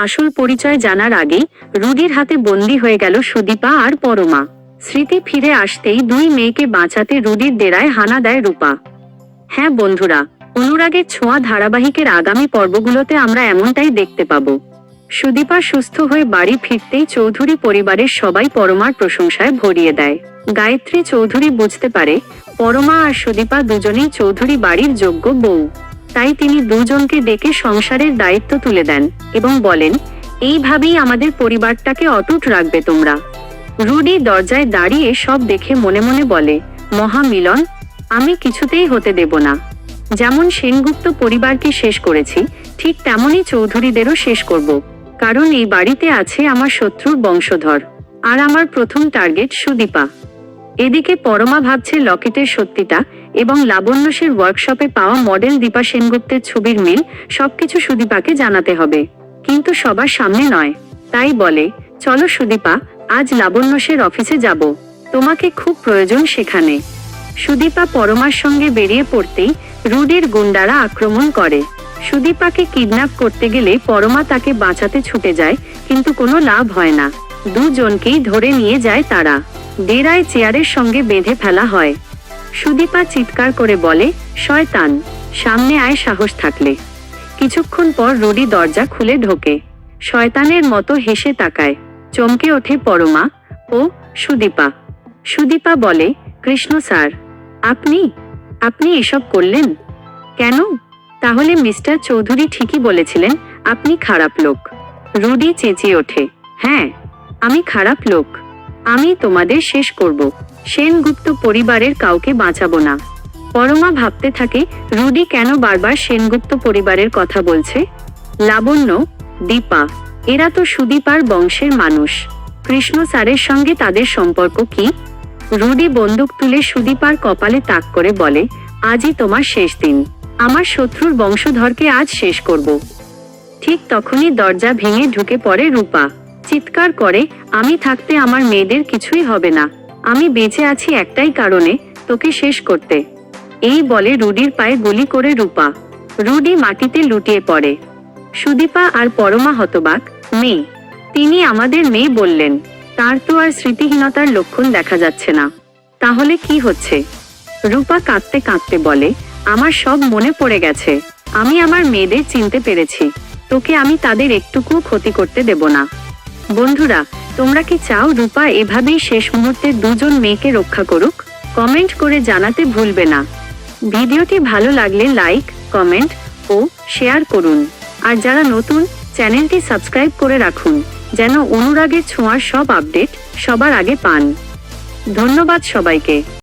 আসল পরিচয় জানার আগেই রুডির হাতে বন্দী হয়ে গেল সুদীপা আর পরমা। স্মৃতি ফিরে আসতেই দুই মেয়েকে বাঁচাতে রুডির ডেরায় হানা দেয় রূপা। হ্যাঁ বন্ধুরা, অনুরাগের ছোঁয়া ধারাবাহিকের আগামী পর্বগুলোতে আমরা এমনটাই দেখতে পাবো। সুদীপা সুস্থ হয়ে বাড়ি ফিরতেই চৌধুরী পরিবারের সবাই পরমার প্রশংসায় ভরিয়ে দেয়। গায়ত্রী চৌধুরী বুঝতে পারে পরমা আর সুদীপা দুজনেই চৌধুরী বাড়ির যোগ্য বউ, তাই তিনি দুজনকে ডেকে সংসারের দায়িত্ব তুলে দেন এবং বলেন, এইভাবেই আমাদের পরিবারটাকে অটুট রাখবে তোমরা। রুডি দরজায় দাঁড়িয়ে সব দেখে মনে মনে বলে, মহামিলন আমি কিছুতেই হতে দেব না। যেমন সেনগুপ্ত পরিবারকে শেষ করেছি, ঠিক তেমনই চৌধুরীদেরও শেষ করব, কারণ এই বাড়িতে আছে আমার শত্রুর বংশধর, আর আমার প্রথম টার্গেট সুদীপা। এদিকে পরমা ভাবছে লকেটের সত্যিটা এবং লাবণ্যসের ওয়ার্কশপে পাওয়া মডেল দীপা সেনগুপ্তের ছবির মিল সবকিছু সুদীপাকে জানাতে হবে, কিন্তু সবার সামনে নয়। তাই বলে, চলো সুদীপা, আজ লাবণ্যসের অফিসে যাব, তোমাকে খুব প্রয়োজন সেখানে। সুদীপা পরমার সঙ্গে বেরিয়ে পড়তেই রুডির গুন্ডারা আক্রমণ করে। সুদীপাকে কিডন্যাপ করতে গেলে পরমা তাকে বাঁচাতে ছুটে যায়, কিন্তু কোনো লাভ হয় না। দুজনকেই ধরে নিয়ে যায় তারা। ডেরায় চেয়ারের সঙ্গে বেঁধে ফেলা হয়। সুদীপা চিৎকার করে বলে, শয়তান, সামনে আয় সাহস থাকলে। কিছুক্ষণ পর রুডি দরজা খুলে ঢোকে। শয়তানের মতো হেসে তাকায়। চমকে ওঠে পরমা ও সুদীপা। সুদীপা বলে, কৃষ্ণ স্যার, আপনি এসব করলেন কেন? তাহলে মিস্টার চৌধুরী ঠিকই বলেছিলেন আপনি খারাপ লোক। রুডি চেঁচিয়ে ওঠে, হ্যাঁ আমি খারাপ লোক, আমি তোমাদের শেষ করব, সেনগুপ্ত পরিবারের কাউকে বাঁচাবো না। পরমা ভাবতে থাকে, রুডি কেন বারবার সেনগুপ্ত পরিবারের কথা বলছে? লাবণ্য, দীপা, এরা তো সুদীপার বংশের মানুষ। কৃষ্ণ স্যারের সঙ্গে তাদের সম্পর্ক কি? রুডি বন্দুক তুলে সুদীপার কপালে তাক করে বলে, আজই তোমার শেষ দিন, আমার শত্রুর বংশধরকে আজ শেষ করব। ঠিক তখনই দরজা ভেঙে ঢুকে পড়ে রূপা। চিৎকার করে, আমি থাকতে আমার মেয়েদের কিছুই হবে না, আমি বেঁচে আছি একটাই কারণে, তোকে শেষ করতে। এই বলে রুডির পায়ে গুলি করে রূপা। রুডি মাটিতে লুটিয়ে পড়ে। সুদীপা আর পরমা হতবাক, মেয়ে, তিনি আমাদের মেয়ে বললেন, তার তো আর স্মৃতিহীনতার লক্ষণ দেখা যাচ্ছে না, তাহলে কি হচ্ছে? রূপা কাঁদতে কাঁদতে বলে, আমার সব মনে পড়ে গেছে, আমি আমার মেয়েদের চিনতে পেরেছি, তোকে আমি তাদের একটুকুও ক্ষতি করতে দেব না। বন্ধুরা, তোমরা কি চাও রূপা এভাবেই শেষ মুহূর্তে দুজন মেয়েকে রক্ষা করুক? কমেন্ট করে জানাতে ভুলবে না। ভিডিওটি ভালো লাগলে লাইক, কমেন্ট ও শেয়ার করুন। আর যারা নতুন, চ্যানেলটি সাবস্ক্রাইব করে রাখুন, যেন অনুরাগের ছোঁয়ার সব আপডেট সবার আগে পান। ধন্যবাদ সবাইকে।